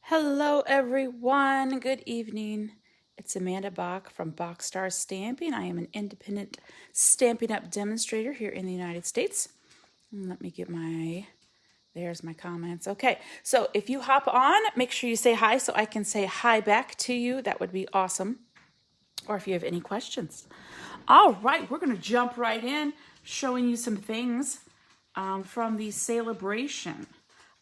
Hello everyone, good evening. It's Amanda Bach from Bachstar Stamping. I am an independent Stampin' Up demonstrator here in the United States. And let me get there's my comments. Okay, so if you hop on, make sure you say hi so I can say hi back to you. That would be awesome. Or if you have any questions. All right, we're gonna jump right in, showing you some things from the celebration.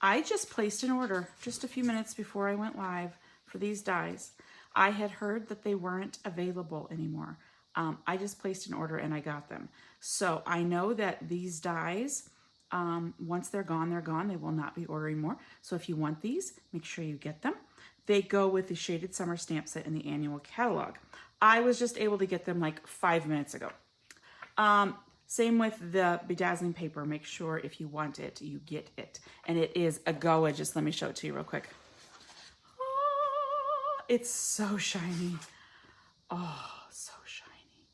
I just placed an order just a few minutes before I went live for these dies. I had heard that they weren't available anymore. I just placed an order and I got them. So I know that these dies, once they're gone, they're gone. They will not be ordering more. So if you want these, make sure you get them. They go with the Shaded Summer stamp set in the annual catalog. I was just able to get them like 5 minutes ago. Same with the bedazzling paper. Make sure if you want it, you get it. And it is a gorgeous. Let me show it to you real quick. Oh, it's so shiny. Oh, so shiny.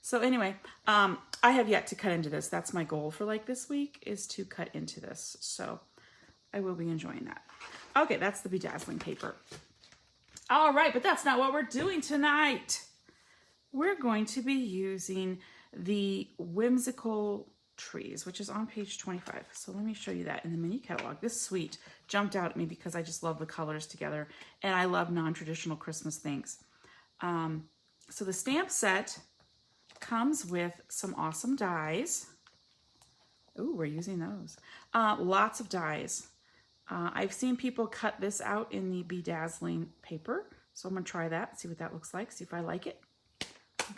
So anyway, I have yet to cut into this. That's my goal for like this week, is to cut into this. So I will be enjoying that. Okay, that's the bedazzling paper. All right, but that's not what we're doing tonight. We're going to be using the Whimsical trees, which is on page 25. So let me show you that in the mini catalog. This suite jumped out at me because I just love the colors together and I love non-traditional Christmas things. So the stamp set comes with some awesome dies. Ooh, we're using those. Lots of dies. I've seen people cut this out in the bedazzling paper. So I'm gonna try that, see what that looks like, see if I like it.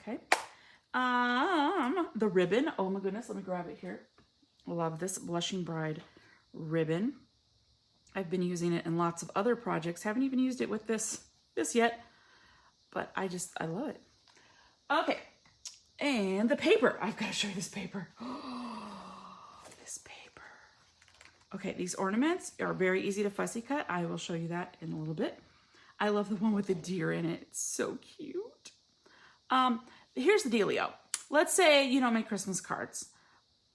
Okay. The ribbon, oh my goodness, let me grab it here. Love this Blushing Bride ribbon. I've been using it in lots of other projects. Haven't even used it with this yet, but I love it. Okay, and the paper. I've got to show you this paper. Oh, this paper. Okay, these ornaments are very easy to fussy cut. I will show you that in a little bit. I love the one with the deer in it. It's so cute. Here's the dealio. Let's say you don't make Christmas cards.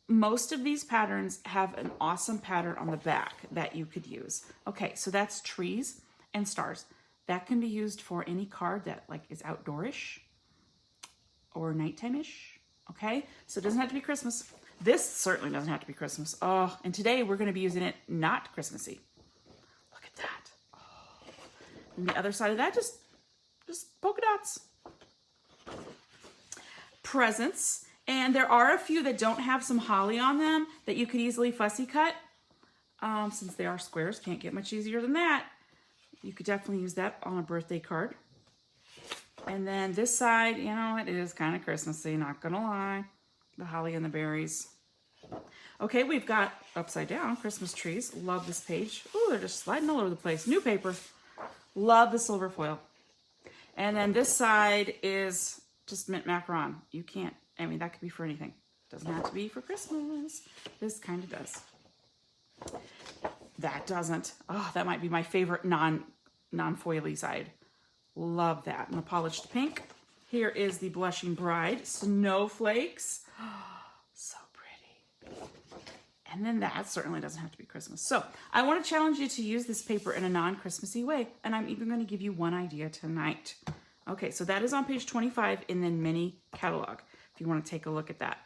Most of these patterns have an awesome pattern on the back that you could use. Okay, so that's trees and stars. That can be used for any card that like is outdoorish or nighttime-ish. Okay, so it doesn't have to be Christmas. This certainly doesn't have to be Christmas. Oh, and today we're going to be using it not Christmassy. Look at that. Oh. And the other side of that, just polka dots. Presents, and there are a few that don't have some holly on them that you could easily fussy cut. Since they are squares, can't get much easier than that. You could definitely use that on a birthday card. And then this side, you know, it is kind of Christmassy, not gonna lie. The holly and the berries. Okay, we've got upside down Christmas trees. Love this page. Ooh, they're just sliding all over the place. New paper. Love the silver foil. And then this side is just mint macaron. You can't, I mean, that could be for anything. Doesn't have to be for Christmas. This kind of does. That doesn't. Oh, that might be my favorite non-foily side. Love that. And the polished pink. Here is the Blushing Bride. Snowflakes. Oh, so pretty. And then that certainly doesn't have to be Christmas. So I want to challenge you to use this paper in a non-Christmassy way. And I'm even going to give you one idea tonight. Okay, so that is on page 25 in the mini catalog, if you want to take a look at that.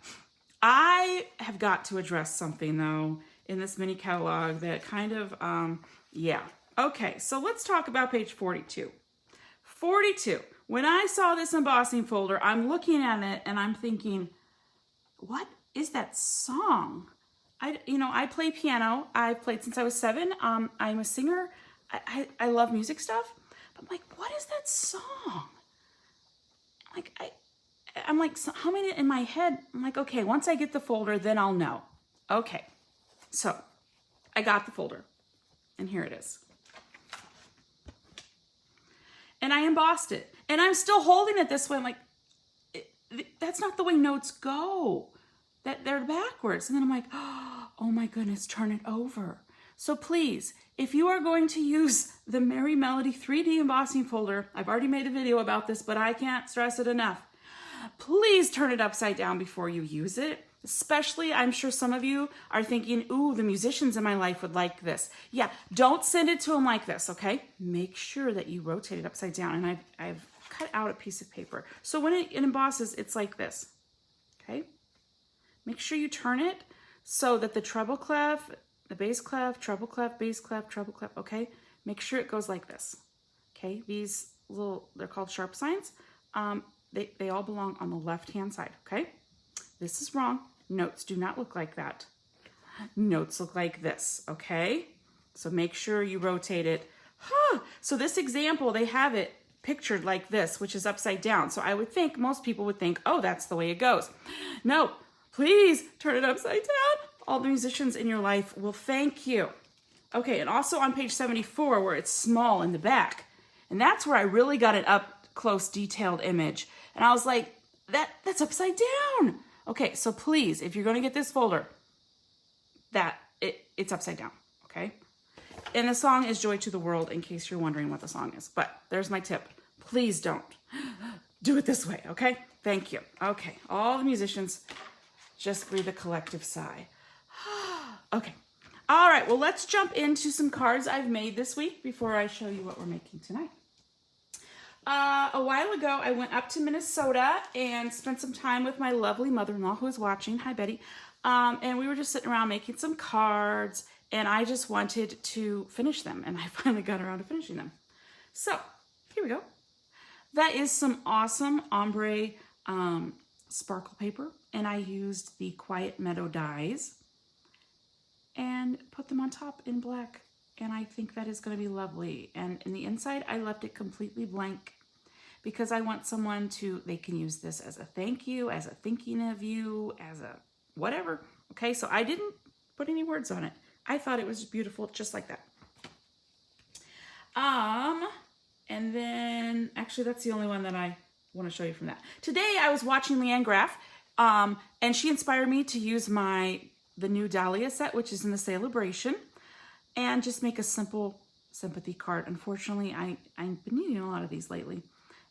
I have got to address something, though, in this mini catalog that kind of, yeah. Okay, so let's talk about page 42. 42. When I saw this embossing folder, I'm looking at it and I'm thinking, what is that song? I play piano. I've played since I was 7. I'm a singer. I love music stuff. I'm like, what is that song? Like, I'm like humming it in my head. I'm like, okay, once I get the folder, then I'll know. Okay, so I got the folder, and here it is. And I embossed it, and I'm still holding it this way. I'm like, that's not the way notes go. That they're backwards. And then I'm like, oh my goodness, turn it over. So please, if you are going to use the Merry Melody 3D embossing folder, I've already made a video about this, but I can't stress it enough. Please turn it upside down before you use it. Especially, I'm sure some of you are thinking, ooh, the musicians in my life would like this. Yeah, don't send it to them like this, okay? Make sure that you rotate it upside down. And I've cut out a piece of paper. So when it embosses, it's like this, okay? Make sure you turn it so that the treble clef, the bass clef, treble clef, bass clef, treble clef, okay? Make sure it goes like this, okay? These little, they're called sharp signs. They all belong on the left-hand side, okay? This is wrong. Notes do not look like that. Notes look like this, okay? So make sure you rotate it. So this example, they have it pictured like this, which is upside down. So I would think, most people would think, oh, that's the way it goes. No, please turn it upside down. All the musicians in your life will thank you. Okay, and also on page 74, where it's small in the back. And that's where I really got an up-close detailed image. And I was like, that's upside down. Okay, so please, if you're going to get this folder, it's upside down, okay? And the song is Joy to the World, in case you're wondering what the song is. But there's my tip. Please don't do it this way, okay? Thank you. Okay, all the musicians, just breathe a collective sigh. Okay. All right, well, let's jump into some cards I've made this week before I show you what we're making tonight. A while ago, I went up to Minnesota and spent some time with my lovely mother-in-law who is watching. Hi, Betty. And we were just sitting around making some cards, and I just wanted to finish them, and I finally got around to finishing them. So, here we go. That is some awesome ombre sparkle paper, and I used the Quiet Meadow dies and put them on top in black, and I think that is going to be lovely. And in the inside, I left it completely blank, because I want someone to, they can use this as a thank you, as a thinking of you, as a whatever. Okay, so I didn't put any words on it. I thought it was beautiful just like that. And then, actually that's the only one that I want to show you from that. Today I was watching Leanne Graff, and she inspired me to use the new Dahlia set, which is in the Celebration, and just make a simple sympathy card. Unfortunately, I've been needing a lot of these lately.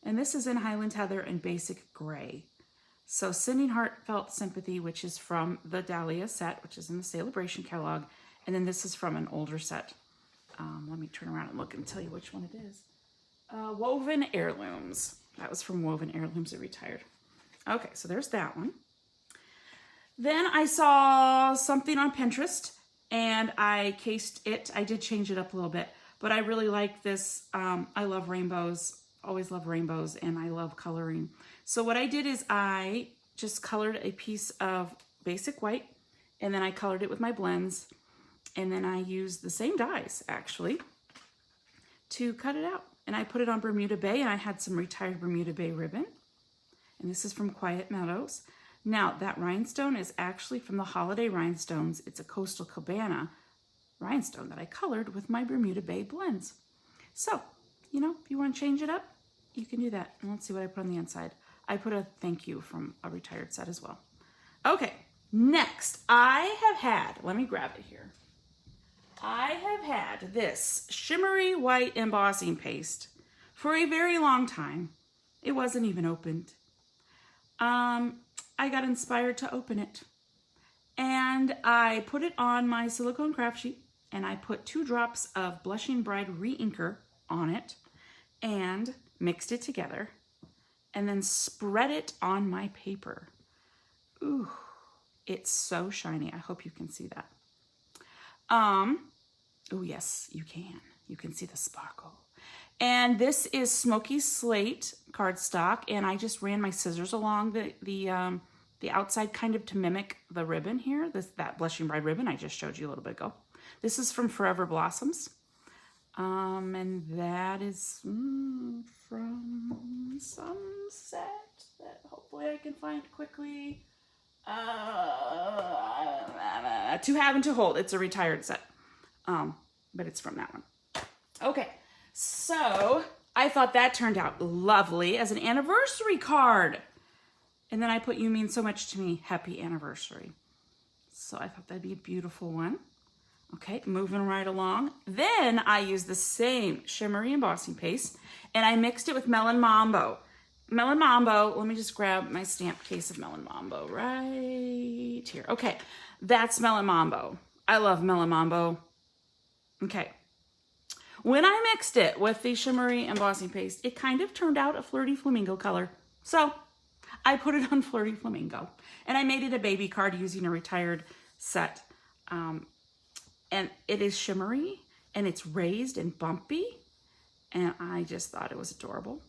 And this is in Highland Heather and Basic Gray. So Sending Heartfelt Sympathy, which is from the Dahlia set, which is in the Celebration catalog. And then this is from an older set. Let me turn around and look and tell you which one it is. Woven Heirlooms. That was from Woven Heirlooms, it retired. Okay, so there's that one. Then I saw something on Pinterest, and I cased it. I did change it up a little bit, but I really like this. I love rainbows. Always love rainbows, and I love coloring. So what I did is I just colored a piece of basic white, and then I colored it with my blends, and then I used the same dies actually to cut it out. And I put it on Bermuda Bay, and I had some retired Bermuda Bay ribbon, and this is from Quiet Meadows. Now that rhinestone is actually from the Holiday Rhinestones. It's a Coastal Cabana rhinestone that I colored with my Bermuda Bay blends. So, you know, if you want to change it up, you can do that. And let's see what I put on the inside. I put a thank you from a retired set as well. Okay, next I have had, let me grab it here. I have had this shimmery white embossing paste for a very long time. It wasn't even opened. I got inspired to open it. And I put it on my silicone craft sheet, and I put 2 drops of Blushing Bride re-inker on it and mixed it together and then spread it on my paper. Ooh, it's so shiny. I hope you can see that. Oh yes, you can. You can see the sparkle. And this is Smoky Slate cardstock, and I just ran my scissors along the outside kind of to mimic the ribbon here, that Blushing Bride ribbon I just showed you a little bit ago. This is from Forever Blossoms. And that is from some set that hopefully I can find quickly. To Have and to Hold. It's a retired set. But it's from that one. Okay, so I thought that turned out lovely as an anniversary card. And then I put You Mean So Much to Me, Happy Anniversary. So I thought that'd be a beautiful one. Okay, moving right along. Then I used the same shimmery embossing paste, and I mixed it with Melon Mambo. Melon Mambo. Let me just grab my stamp case of Melon Mambo right here. Okay, that's Melon Mambo. I love Melon Mambo. Okay. When I mixed it with the shimmery embossing paste, it kind of turned out a Flirty Flamingo color. So I put it on Flirty Flamingo. And I made it a baby card using a retired set. And it is shimmery and it's raised and bumpy. And I just thought it was adorable.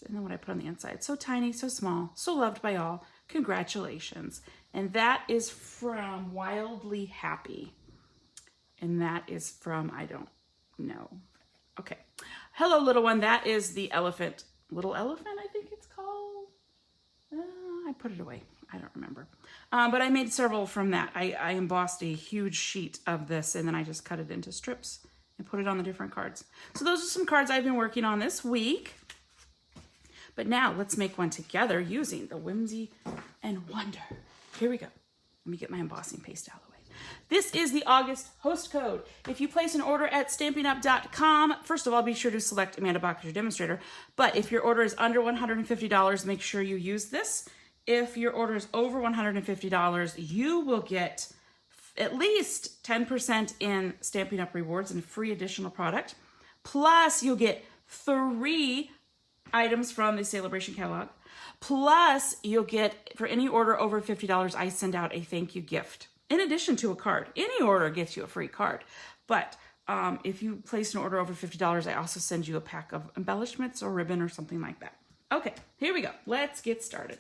And then what I put on the inside, so tiny, so small, so loved by all. Congratulations. And that is from Wildly Happy. And that is from, I don't know. Okay. Hello, little one. That is the elephant. Little elephant, I think it's called. I put it away. I don't remember. But I made several from that. I embossed a huge sheet of this, and then I just cut it into strips and put it on the different cards. So those are some cards I've been working on this week. But now let's make one together using the Whimsy and Wonder. Here we go. Let me get my embossing paste out of the way. This is the August host code. If you place an order at StampinUp.com, first of all, be sure to select Amanda Bach as your demonstrator. But if your order is under $150, make sure you use this. If your order is over $150, you will get at least 10% in Stampin' Up! Rewards and free additional product. Plus, you'll get 3 items from the Celebration catalog. Plus, you'll get, for any order over $50, I send out a thank you gift. In addition to a card. Any order gets you a free card. But if you place an order over $50, I also send you a pack of embellishments or ribbon or something like that. Okay, here we go. Let's get started.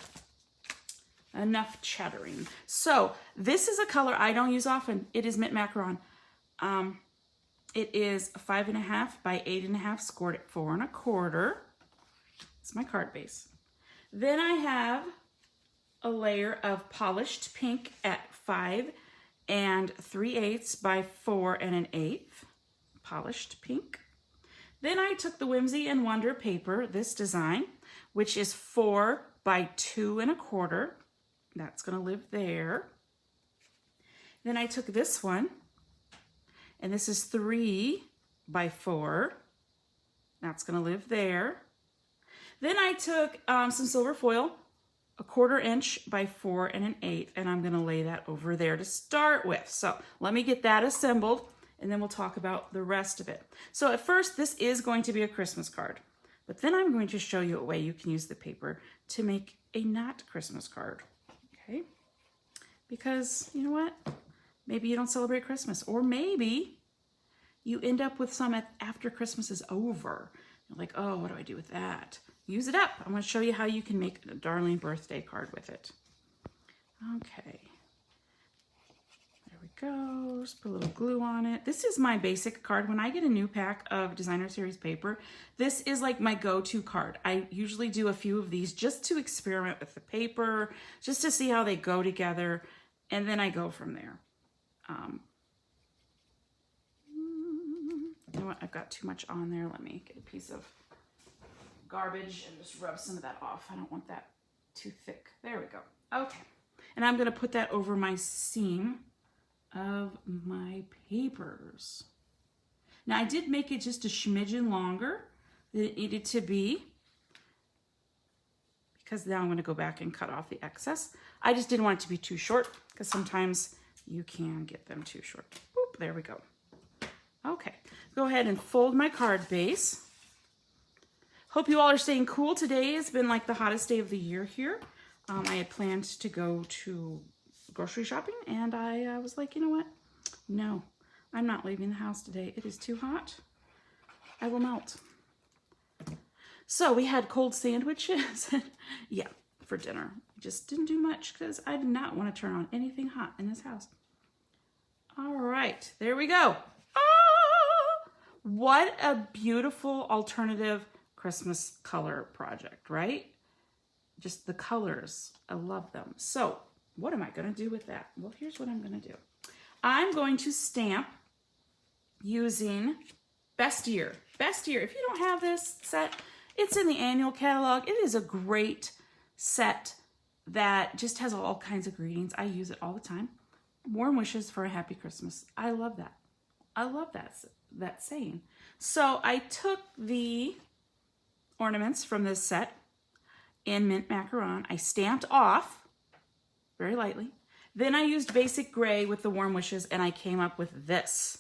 Enough chattering. So this is a color I don't use often. It is Mint Macaron. It is 5.5 by 8.5, scored at 4 1/4. It's my card base. Then I have a layer of polished pink at 5 3/8 by 4 1/8. Polished pink. Then I took the Whimsy and Wonder paper, this design, which is 4 by 2 1/4. That's going to live there. Then I took this one, and this is 3 by 4. That's going to live there. Then I took some silver foil, 1/4 inch by 4 1/8, and I'm going to lay that over there to start with. So let me get that assembled, and then we'll talk about the rest of it. So at first, this is going to be a Christmas card, but then I'm going to show you a way you can use the paper to make a not Christmas card. Okay? Because, you know what? Maybe you don't celebrate Christmas, or maybe you end up with some after Christmas is over. You're like, oh, what do I do with that? Use it up. I'm going to show you how you can make a darling birthday card with it. Okay. There we go. Just put a little glue on it. This is my basic card. When I get a new pack of Designer Series paper, this is like my go-to card. I usually do a few of these just to experiment with the paper, just to see how they go together, and then I go from there. You know what? I've got too much on there. Let me get a piece of garbage and just rub some of that off. I don't want that too thick. There we go. Okay. And I'm going to put that over my seam of my papers. Now I did make it just a smidgen longer than it needed to be, because now I'm going to go back and cut off the excess. I just didn't want it to be too short, because sometimes you can get them too short. Boop, there we go. Okay, go ahead and fold my card base. Hope you all are staying cool. Today has been like the hottest day of the year here. I had planned to go to grocery shopping, and I was like, you know what? No, I'm not leaving the house today. It is too hot. I will melt. So we had cold sandwiches. Yeah, for dinner. Just didn't do much because I did not want to turn on anything hot in this house. All right, there we go. Ah, what a beautiful alternative Christmas color project, right? Just the colors, I love them. So what am I going to do with that? Well, here's what I'm going to do. I'm going to stamp using Best Year. Best Year, if you don't have this set, it's in the annual catalog. It is a great set that just has all kinds of greetings. I use it all the time. Warm wishes for a happy Christmas. I love that. I love that saying. So I took the ornaments from this set. in mint macaron. I stamped off very lightly. Then I used basic gray with the Warm Wishes, and I came up with this.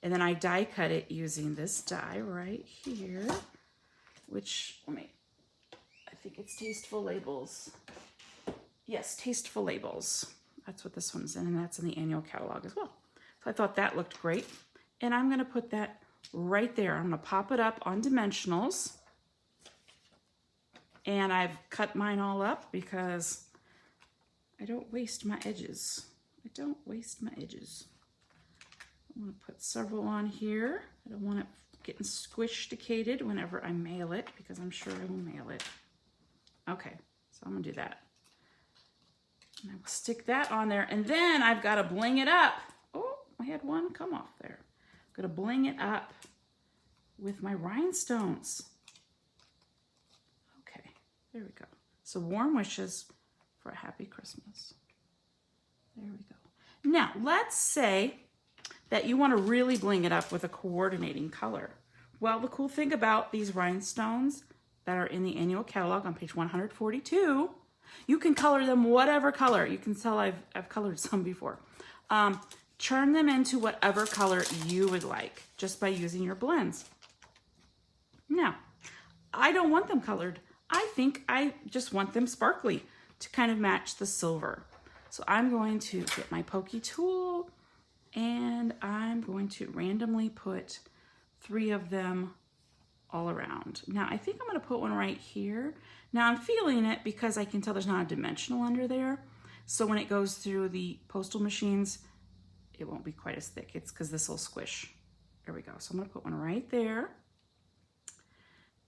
And then I die cut it using this die right here, which, I think it's Tasteful Labels. Yes, Tasteful Labels. That's what this one's in, and that's in the annual catalog as well. So I thought that looked great. And I'm gonna put that right there. I'm gonna pop it up on dimensionals. And I've cut mine all up because I don't waste my edges. I don't waste my edges. I'm gonna put several on here. I don't want it getting squish-sticated whenever I mail it, because I'm sure I will mail it. Okay, so I'm gonna do that. And I will stick that on there, and then I've gotta bling it up. Oh, I had one come off there. I'm gonna bling it up with my rhinestones. Okay, there we go. So Warm Wishes for a happy Christmas. There we go. Now, let's say that you want to really bling it up with a coordinating color. Well, the cool thing about these rhinestones that are in the annual catalog on page 142, you can color them whatever color. You can tell I've colored some before. Turn them into whatever color you would like just by using your blends. Now, I don't want them colored. I think I just want them sparkly to kind of match the silver. So I'm going to get my pokey tool, and I'm going to randomly put 3 of them all around. Now, I think I'm gonna put one right here. Now, I'm feeling it because I can tell there's not a dimensional under there. So when it goes through the postal machines, it won't be quite as thick. It's because this will squish. There we go. So I'm gonna put one right there.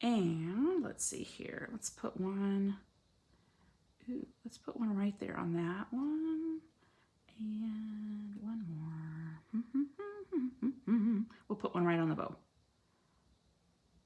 And let's see here. Let's put one, let's put one right there on that one. And one more. We'll put one right on the bow.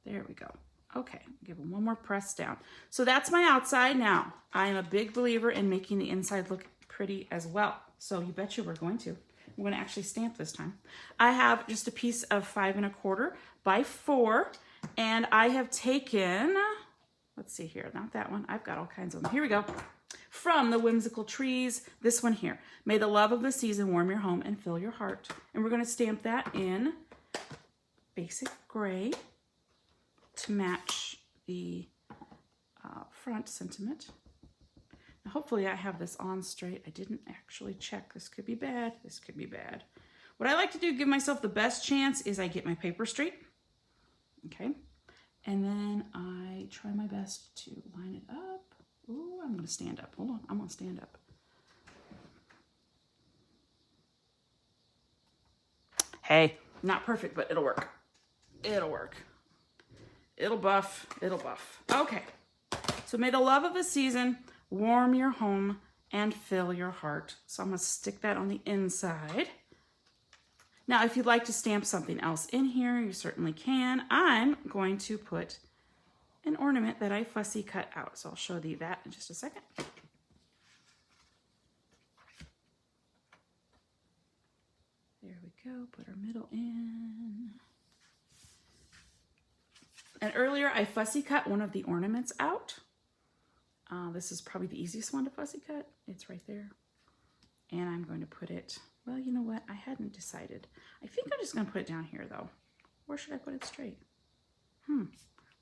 There we go. Okay, give them one more press down. So that's my outside. Now, I am a big believer in making the inside look pretty as well. So you betcha we're going to. We're going to actually stamp this time. I have just a piece of 5 1/4 by 4, and I have taken, let's see here, not that one. I've got all kinds of them. Here we go. From the Whimsical Trees, this one here. May the love of the season warm your home and fill your heart. And we're going to stamp that in basic gray to match the front sentiment. Now, hopefully I have this on straight. I didn't actually check. This could be bad. This could be bad. What I like to do, give myself the best chance, is I get my paper straight. Okay. And then I try my best to line it up. Ooh, I'm going to stand up. Hold on. I'm going to stand up. Hey, not perfect, but it'll work. It'll work. It'll buff. It'll buff. Okay. So may the love of the season warm your home and fill your heart. So I'm going to stick that on the inside. Now, if you'd like to stamp something else in here, you certainly can. I'm going to put an ornament that I fussy cut out. So I'll show you that in just a second. There we go. Put our middle in. And earlier I fussy cut one of the ornaments out. This is probably the easiest one to fussy cut. It's right there. And I'm going to put it, well, you know what? I hadn't decided. I think I'm just going to put it down here though. Or should I put it straight?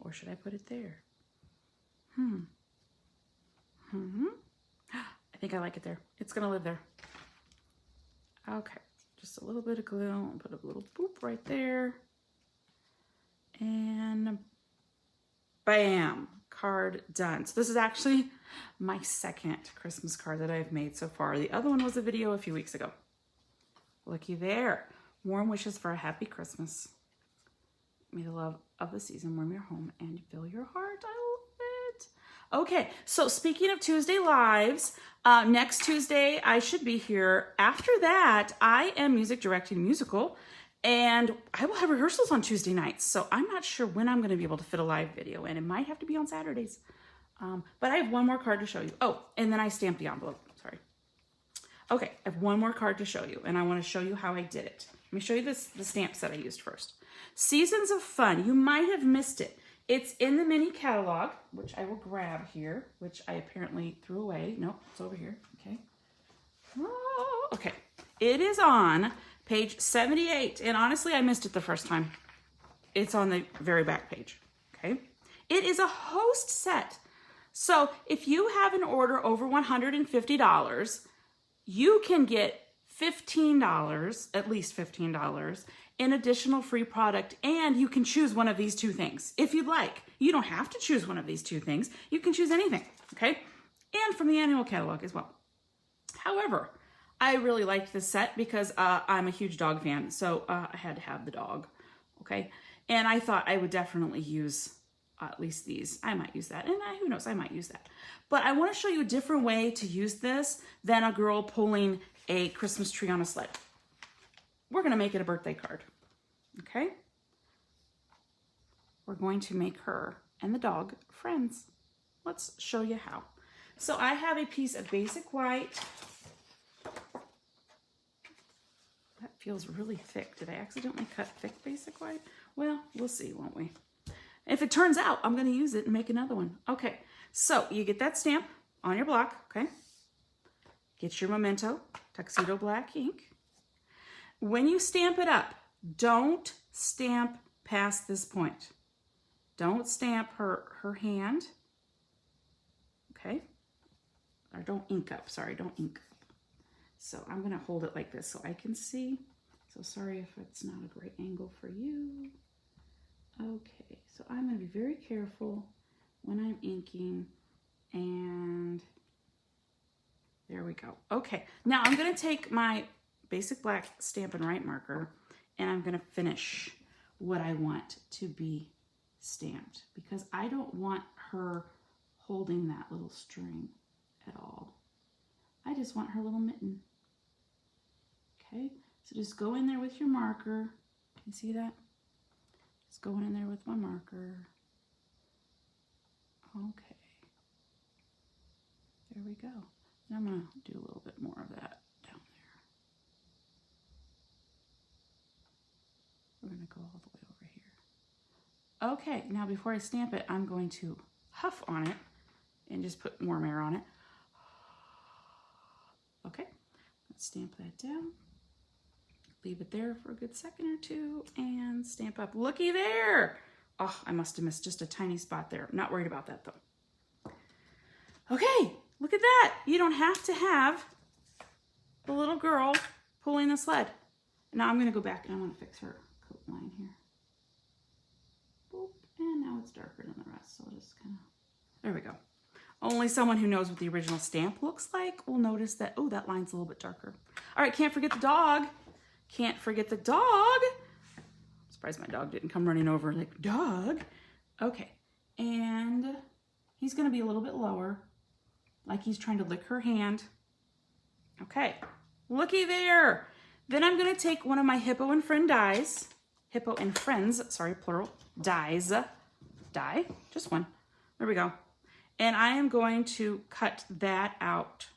Or should I put it there? I think I like it there. It's going to live there. Okay. Just a little bit of glue. I'll put a little boop right there. And bam, card done. So this is actually my second Christmas card that I've made so far. The other one was a video a few weeks ago. Looky there. Warm wishes for a happy Christmas. May the love of the season warm your home and fill your heart. I love it. Okay, so speaking of Tuesday Lives, next Tuesday I should be here. After that, I am music directing musical, and I will have rehearsals on Tuesday nights. So I'm not sure when I'm going to be able to fit a live video, and it might have to be on Saturdays. But I have one more card to show you. Oh, and then I stamped the envelope. Sorry. Okay, I have one more card to show you, and I want to show you how I did it. Let me show you the stamps that I used first. Seasons of Fun. You might have missed it. It's in the mini catalog, which I will grab here, which I apparently threw away. Nope, it's over here. Okay. Oh, okay. It is on page 78, and honestly, I missed it the first time. It's on the very back page. Okay. It is a host set. So if you have an order over $150, you can get $15, at least $15, in additional free product, and you can choose one of these two things if you'd like. You don't have to choose one of these two things. You can choose anything, okay? And from the annual catalog as well. However, I really liked this set because I'm a huge dog fan, so I had to have the dog, okay? And I thought I would definitely use at least these. I might use that, and who knows, I might use that. But I want to show you a different way to use this than a girl pulling a Christmas tree on a sled. We're going to make it a birthday card, okay? We're going to make her and the dog friends. Let's show you how. So I have a piece of basic white. That feels really thick. Did I accidentally cut thick basic white? Well, we'll see, won't we? If it turns out, I'm going to use it and make another one. Okay, so you get that stamp on your block, okay? Get your Memento Tuxedo Black ink. When you stamp it up, don't stamp past this point. Don't stamp her hand, okay? Or don't ink up, sorry, don't ink up. So I'm going to hold it like this so I can see. So sorry if it's not a great angle for you. Okay, so I'm going to be very careful when I'm inking, and there we go. Okay, now I'm going to take my basic black Stampin' Write marker, and I'm going to finish what I want to be stamped, because I don't want her holding that little string at all. I just want her little mitten. Okay, so just go in there with your marker. Can you see that? Just going in there with my marker. Okay. There we go. And I'm going to do a little bit more of that down there. We're going to go all the way over here. Okay, now before I stamp it, I'm going to huff on it and just put warm air on it. Okay, let's stamp that down. Leave it there for a good second or two and stamp up. Looky there. Oh, I must have missed just a tiny spot there. I'm not worried about that though. Okay, look at that. You don't have to have the little girl pulling the sled. Now I'm gonna go back and I wanna fix her coat line here. Boop, and now it's darker than the rest, so I'll just kind of, there we go. Only someone who knows what the original stamp looks like will notice that, oh, that line's a little bit darker. All right, can't forget the dog. Can't forget the dog. I'm surprised my dog didn't come running over like, dog. Okay, and he's gonna be a little bit lower, like he's trying to lick her hand. Okay, looky there. Then I'm gonna take one of my Hippo and Friend dies, Hippo and Friends, sorry, plural, dies, die, just one. There we go. And I am going to cut that out.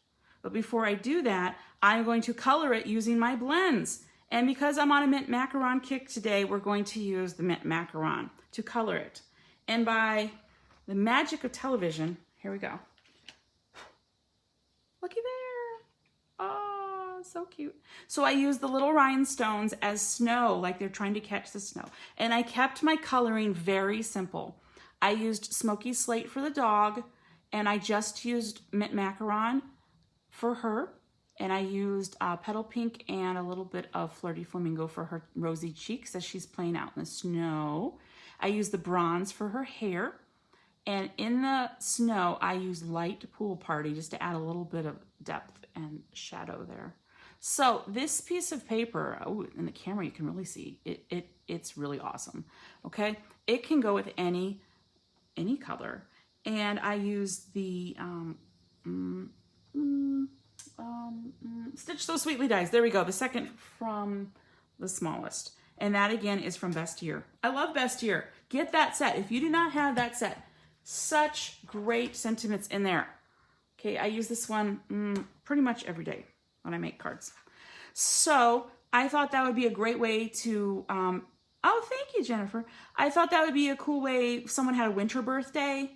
But before I do that, I'm going to color it using my blends. And because I'm on a mint macaron kick today, we're going to use the mint macaron to color it. And by the magic of television, here we go. Looky there. Oh, so cute. So I use the little rhinestones as snow, like they're trying to catch the snow. And I kept my coloring very simple. I used Smoky Slate for the dog, and I just used mint macaron for her. And I used Petal Pink and a little bit of Flirty Flamingo for her rosy cheeks as she's playing out in the snow. I used the bronze for her hair. And in the snow, I used Light Pool Party just to add a little bit of depth and shadow there. So this piece of paper, oh, in the camera you can really see, it's really awesome, okay? It can go with any color. And I used the Stitch So Sweetly dies. There we go, the second from the smallest. And that again is from Best Year. I love Best Year. Get that set. If you do not have that set, such great sentiments in there. Okay, I use this one pretty much every day when I make cards. So I thought that would be a great way to Oh, thank you, Jennifer. I thought that would be a cool way if someone had a winter birthday,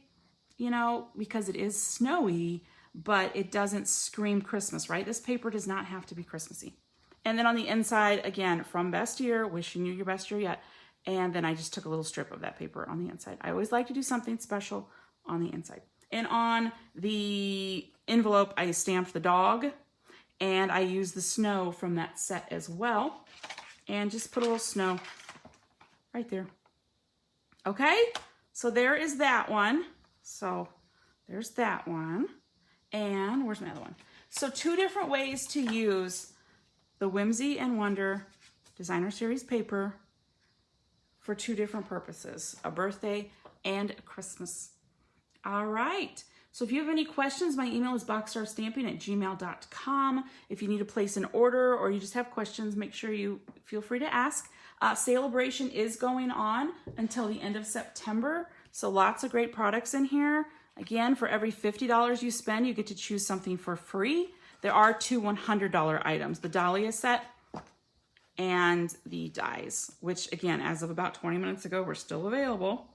you know, because it is snowy, but it doesn't scream Christmas, right? This paper does not have to be Christmassy. And then on the inside, again, from best year, wishing you your best year yet. And then I just took a little strip of that paper on the inside. I always like to do something special on the inside. And on the envelope, I stamped the dog, and I used the snow from that set as well. And just put a little snow right there. Okay, so there is that one. So there's that one. And where's my other one? So 2 different ways to use the Whimsy and Wonder Designer Series paper for 2 different purposes, a birthday and a Christmas. All right. So if you have any questions, my email is boxstarstamping@gmail.com. If you need to place an order or you just have questions, make sure you feel free to ask. Celebration is going on until the end of September. So lots of great products in here. Again, for every $50 you spend, you get to choose something for free. There are 2 $100 items, the Dahlia set and the dies, which again, as of about 20 minutes ago, were still available.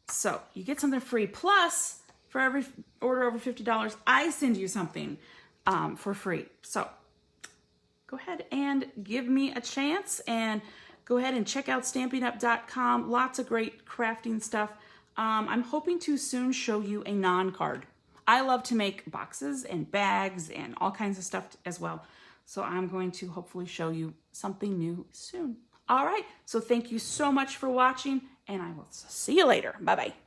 So you get something free. Plus, for every order over $50, I send you something for free. So go ahead and give me a chance and go ahead and check out StampinUp.com. Lots of great crafting stuff. I'm hoping to soon show you a non-card. I love to make boxes and bags and all kinds of stuff as well. So I'm going to hopefully show you something new soon. All right, so thank you so much for watching, and I will see you later. Bye-bye.